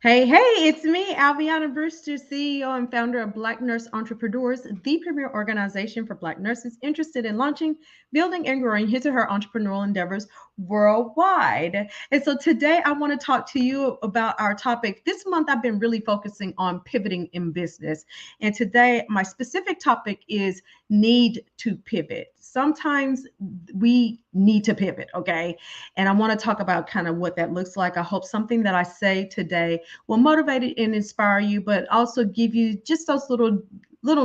Hey, it's me, Alviana Brewster, CEO and founder of Black Nurse Entrepreneurs, the premier organization for Black nurses interested in launching, building, and growing his or her entrepreneurial endeavors worldwide. And so today I want to talk to you about our topic. This month I've been really focusing on pivoting in business. And today my specific topic is need to pivot. Sometimes we need to pivot, okay? And I want to talk about kind of what that looks like. I hope something that I say today will motivate and inspire you, but also give you just those little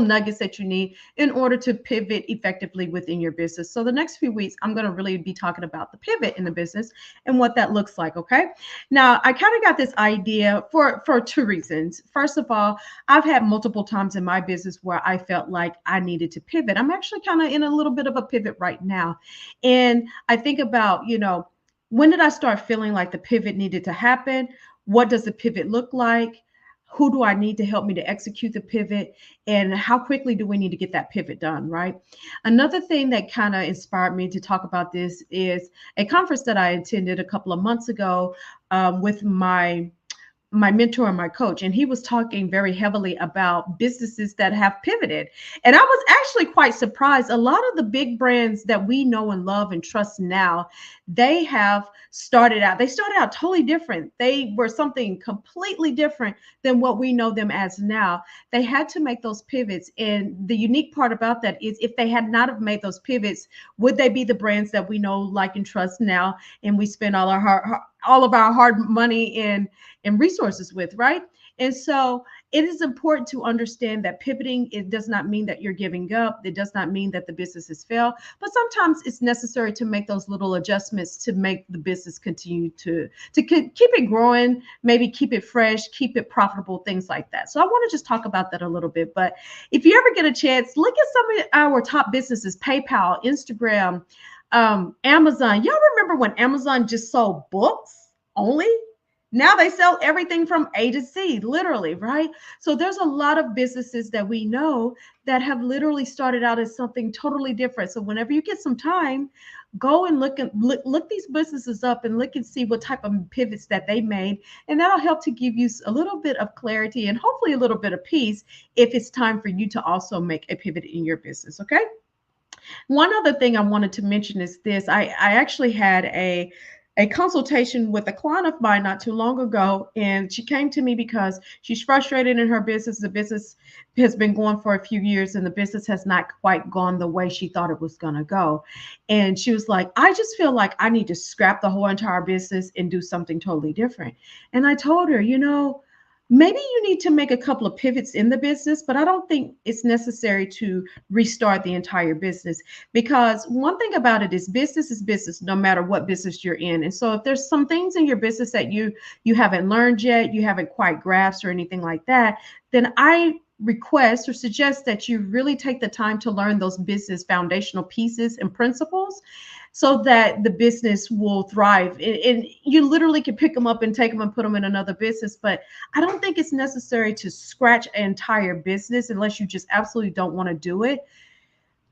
nuggets that you need in order to pivot effectively within your business. So the next few weeks, I'm going to really be talking about the pivot in the business and what that looks like. Okay. Now I kind of got this idea for two reasons. First of all, I've had multiple times in my business where I felt like I needed to pivot. I'm actually kind of in a little bit of a pivot right now. And I think about, when did I start feeling like the pivot needed to happen? What does the pivot look like? Who do I need to help me to execute the pivot? And how quickly do we need to get that pivot done, right? Another thing that kind of inspired me to talk about this is a conference that I attended a couple of months ago with my mentor and my coach, and he was talking very heavily about businesses that have pivoted. And I was actually quite surprised. A lot of the big brands that we know and love and trust now, they started out totally different. They were something completely different than what we know them as now. They had to make those pivots. And the unique part about that is if they had not have made those pivots, would they be the brands that we know, like, and trust now, and we spend all of our hard money and resources with, right? And so it is important to understand that pivoting, it does not mean that you're giving up. It does not mean that the business has failed, but sometimes it's necessary to make those little adjustments to make the business continue to keep it growing, maybe keep it fresh, keep it profitable, things like that. So I want to just talk about that a little bit. But if you ever get a chance, look at some of our top businesses: PayPal, Instagram, Amazon. Y'all remember when Amazon just sold books only? Now they sell everything from A to Z, literally, right? So there's a lot of businesses that we know that have literally started out as something totally different. So whenever you get some time, go and look these businesses up and look and see what type of pivots that they made, and that'll help to give you a little bit of clarity and hopefully a little bit of peace if it's time for you to also make a pivot in your business. Okay. One other thing I wanted to mention is this. I actually had a consultation with a client of mine not too long ago, and she came to me because she's frustrated in her business. The business has been going for a few years, and the business has not quite gone the way she thought it was going to go. And she was like, I just feel like I need to scrap the whole entire business and do something totally different. And I told her, maybe you need to make a couple of pivots in the business, but I don't think it's necessary to restart the entire business, because one thing about it is business, no matter what business you're in. And so if there's some things in your business that you haven't learned yet, you haven't quite grasped or anything like that, then I request or suggest that you really take the time to learn those business foundational pieces and principles so that the business will thrive. And you literally can pick them up and take them and put them in another business. But I don't think it's necessary to scratch an entire business unless you just absolutely don't want to do it.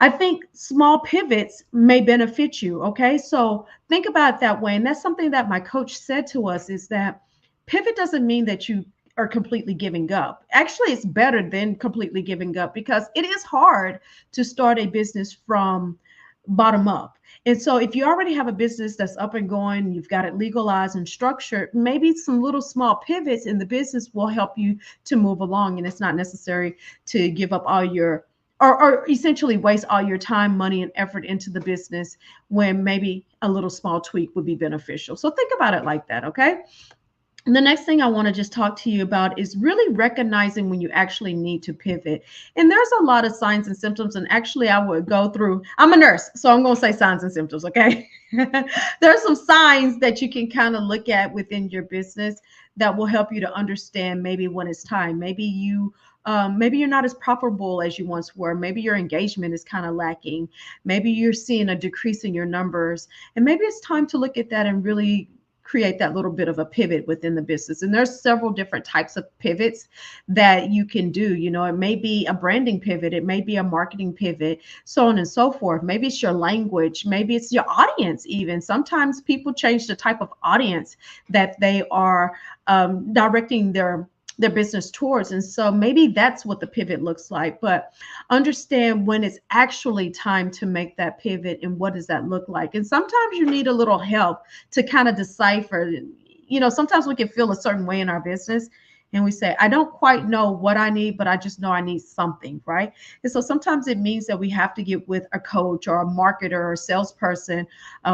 I think small pivots may benefit you. Okay. So think about it that way. And that's something that my coach said to us, is that pivot doesn't mean that you are completely giving up. Actually, it's better than completely giving up, because it is hard to start a business from bottom up. And so if you already have a business that's up and going, you've got it legalized and structured, maybe some little small pivots in the business will help you to move along. And it's not necessary to give up all your or essentially waste all your time, money, and effort into the business when maybe a little small tweak would be beneficial. So think about it like that, okay? And the next thing I want to just talk to you about is really recognizing when you actually need to pivot. And there's a lot of signs and symptoms. And actually, I would go through, I'm a nurse, so I'm going to say signs and symptoms, okay? There's some signs that you can kind of look at within your business that will help you to understand maybe when it's time. Maybe you're not as profitable as you once were. Maybe your engagement is kind of lacking. Maybe you're seeing a decrease in your numbers. And maybe it's time to look at that and really create that little bit of a pivot within the business. And there's several different types of pivots that you can do. It may be a branding pivot, it may be a marketing pivot, so on and so forth. Maybe it's your language, maybe it's your audience. Even sometimes people change the type of audience that they are directing their business towards. And so maybe that's what the pivot looks like. But understand when it's actually time to make that pivot and what does that look like. And sometimes you need a little help to kind of decipher. Sometimes we can feel a certain way in our business and we say, I don't quite know what I need, but I just know I need something, right? And so sometimes it means that we have to get with a coach or a marketer or a salesperson.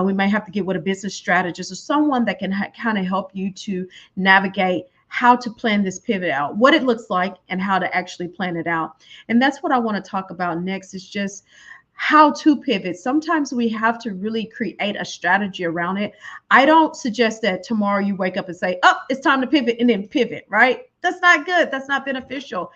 We may have to get with a business strategist or someone that can kind of help you to navigate how to plan this pivot out, what it looks like, and how to actually plan it out. And that's what I want to talk about next, is just how to pivot. Sometimes we have to really create a strategy around it. I don't suggest that tomorrow you wake up and say, oh, it's time to pivot, and then pivot, right? That's not good. That's not beneficial.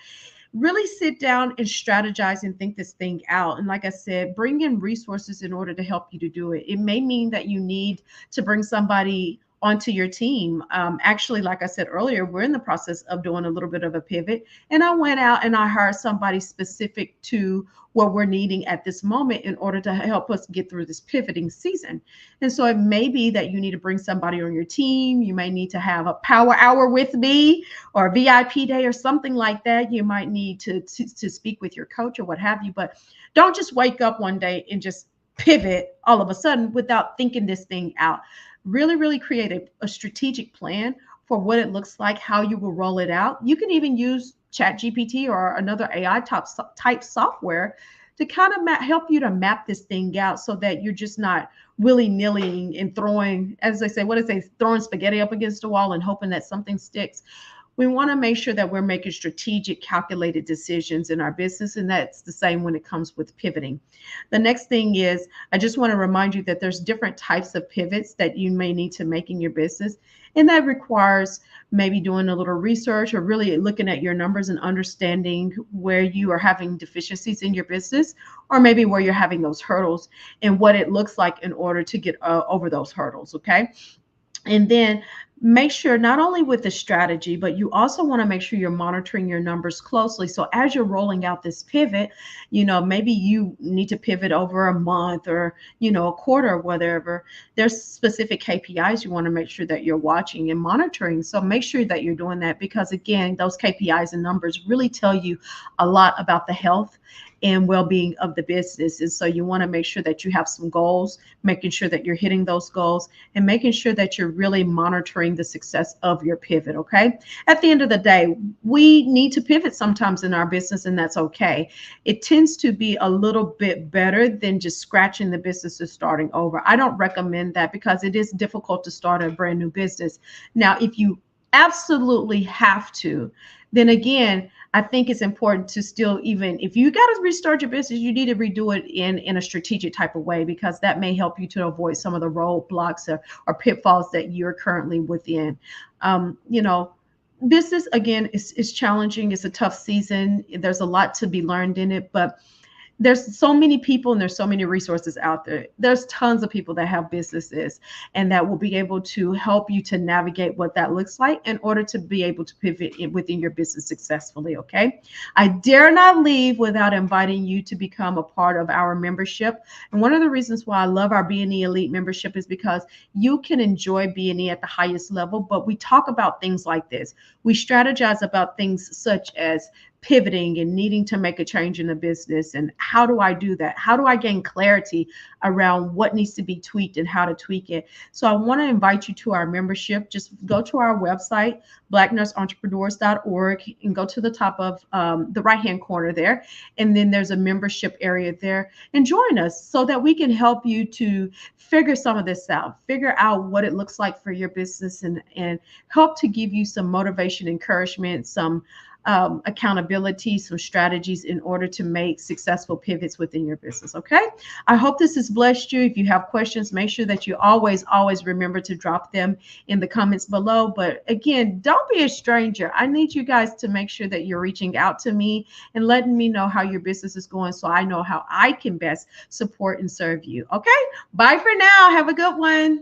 Really sit down and strategize and think this thing out. And like I said, bring in resources in order to help you to do it. It may mean that you need to bring somebody onto your team. Actually, like I said earlier, we're in the process of doing a little bit of a pivot. And I went out and I hired somebody specific to what we're needing at this moment in order to help us get through this pivoting season. And so it may be that you need to bring somebody on your team. You may need to have a power hour with me or a VIP day or something like that. You might need to speak with your coach or what have you. But don't just wake up one day and just pivot all of a sudden without thinking this thing out. Really create a strategic plan for what it looks like, how you will roll it out. You can even use ChatGPT or another AI type software to kind of help you to map this thing out so that you're just not willy-nilly and throwing, as they say, throwing spaghetti up against the wall and hoping that something sticks. We want to make sure that we're making strategic, calculated decisions in our business, and that's the same when it comes with pivoting. The next thing is, I just want to remind you that there's different types of pivots that you may need to make in your business, and that requires maybe doing a little research or really looking at your numbers and understanding where you are having deficiencies in your business, or maybe where you're having those hurdles and what it looks like in order to get over those hurdles, okay? And then make sure not only with the strategy, but you also want to make sure you're monitoring your numbers closely. So as you're rolling out this pivot, maybe you need to pivot over a month or, a quarter or whatever. There's specific KPIs you want to make sure that you're watching and monitoring. So make sure that you're doing that, because again, those KPIs and numbers really tell you a lot about the health and well-being of the business. And so you want to make sure that you have some goals, making sure that you're hitting those goals, and making sure that you're really monitoring the success of your pivot, okay? At the end of the day, we need to pivot sometimes in our business, and that's okay. It tends to be a little bit better than just scratching the business and starting over. I don't recommend that, because it is difficult to start a brand new business. Now, if you absolutely have to, then again, I think it's important to still, even if you got to restart your business, you need to redo it in a strategic type of way, because that may help you to avoid some of the roadblocks or pitfalls that you're currently within. Business, again, is challenging. It's a tough season. There's a lot to be learned in it, but there's so many people and there's so many resources out there. There's tons of people that have businesses and that will be able to help you to navigate what that looks like in order to be able to pivot within your business successfully, okay? I dare not leave without inviting you to become a part of our membership. And one of the reasons why I love our B&E Elite membership is because you can enjoy B&E at the highest level, but we talk about things like this. We strategize about things such as pivoting and needing to make a change in the business, and how do I do that? How do I gain clarity around what needs to be tweaked and how to tweak it? So I want to invite you to our membership. Just go to our website, blacknurseentrepreneurs.org, and go to the top of the right-hand corner there, and then there's a membership area there, and join us so that we can help you to figure some of this out, figure out what it looks like for your business, and help to give you some motivation, encouragement, some accountability, some strategies in order to make successful pivots within your business. Okay. I hope this has blessed you. If you have questions, make sure that you always remember to drop them in the comments below. But again, don't be a stranger. I need you guys to make sure that you're reaching out to me and letting me know how your business is going, so I know how I can best support and serve you. Okay. Bye for now. Have a good one.